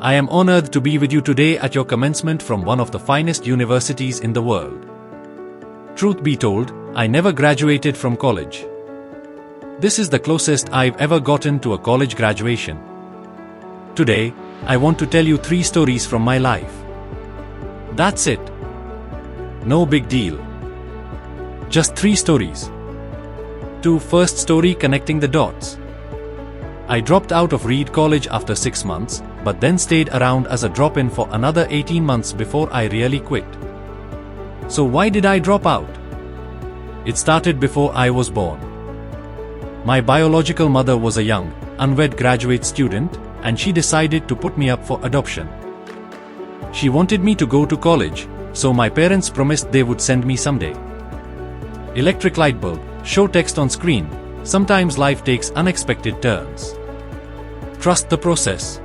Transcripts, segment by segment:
I am honored to be with you today at your commencement from one of the finest universities in the world. Truth be told, I never graduated from college. This is the closest I've ever gotten to a college graduation. Today, I want to tell you 3 stories from my life. That's it. No big deal. Just 3 stories. First story, connecting the dots. I dropped out of Reed College after 6 months, but then stayed around as a drop-in for another 18 months before I really quit. So why did I drop out? It started before I was born. My biological mother was a young, unwed graduate student, and she decided to put me up for adoption. She wanted me to go to college, so my parents promised they would send me someday. Electric light bulb, show text on screen, sometimes life takes unexpected turns. Trust the process.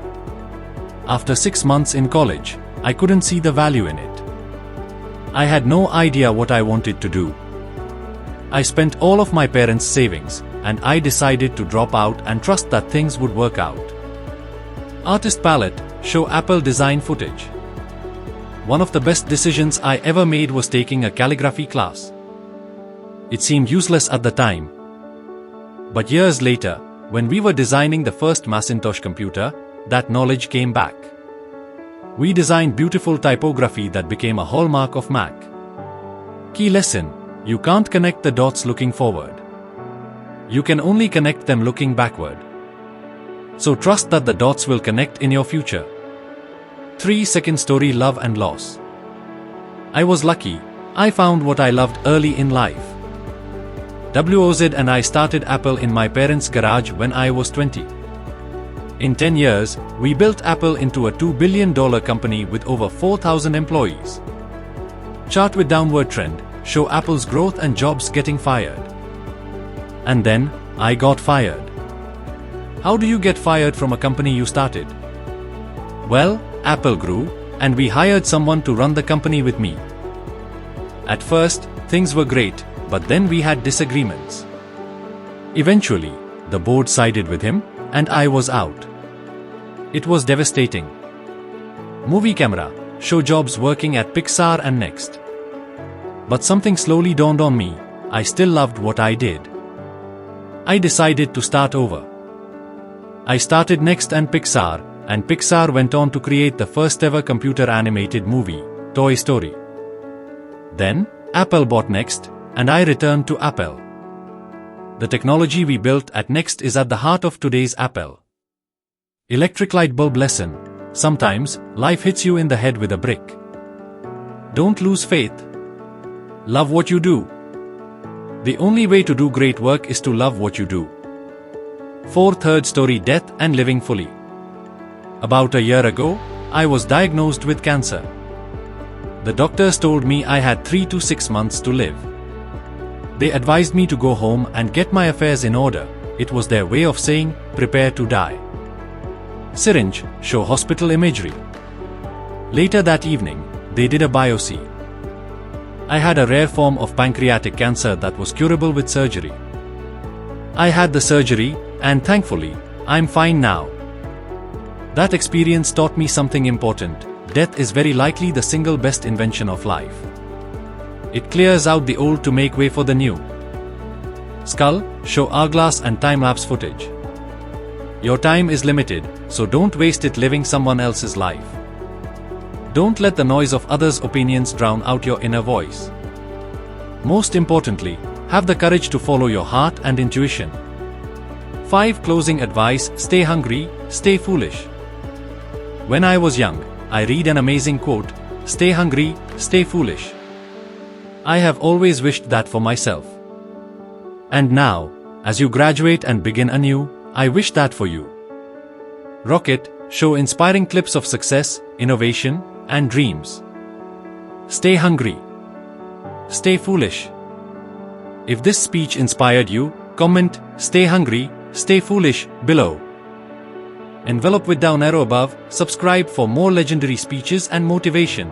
After 6 months in college, I couldn't see the value in it. I had no idea what I wanted to do. I spent all of my parents' savings, and I decided to drop out and trust that things would work out. Artist palette, show Apple design footage. One of the best decisions I ever made was taking a calligraphy class. It seemed useless at the time. But years later, when we were designing the first Macintosh computer, that knowledge came back. We designed beautiful typography that became a hallmark of Mac. Key lesson: you can't connect the dots looking forward. You can only connect them looking backward. So trust that the dots will connect in your future. Second story, love and loss. I was lucky. I found what I loved early in life. Woz and I started Apple in my parents' garage when I was 20. In 10 years, we built Apple into a $2 billion company with over 4,000 employees. Chart with downward trend, show Apple's growth and jobs getting fired. And then, I got fired. How do you get fired from a company you started? Well, Apple grew, and we hired someone to run the company with me. At first, things were great, but then we had disagreements. Eventually, the board sided with him, and I was out. It was devastating. Movie camera, show jobs working at Pixar and Next. But something slowly dawned on me: I still loved what I did. I decided to start over. I started Next and Pixar went on to create the first ever computer animated movie, Toy Story. Then, Apple bought Next, and I returned to Apple. The technology we built at Next is at the heart of today's Apple. Electric light bulb lesson: sometimes, life hits you in the head with a brick. Don't lose faith. Love what you do. The only way to do great work is to love what you do. Third story, death and living fully. About a year ago, I was diagnosed with cancer. The doctors told me I had 3 to 6 months to live. They advised me to go home and get my affairs in order. It was their way of saying, prepare to die. Syringe, show hospital imagery. Later that evening, they did a biopsy. I had a rare form of pancreatic cancer that was curable with surgery. I had the surgery, and thankfully, I'm fine now. That experience taught me something important: death is very likely the single best invention of life. It clears out the old to make way for the new. Skull, show hourglass and time-lapse footage. Your time is limited, so don't waste it living someone else's life. Don't let the noise of others' opinions drown out your inner voice. Most importantly, have the courage to follow your heart and intuition. 5 closing advice: stay hungry, stay foolish. When I was young, I read an amazing quote: stay hungry, stay foolish. I have always wished that for myself. And now, as you graduate and begin anew, I wish that for you. Rocket, show inspiring clips of success, innovation, and dreams. Stay hungry. Stay foolish. If this speech inspired you, comment, stay hungry, stay foolish, below. Envelope with down arrow above, subscribe for more legendary speeches and motivation.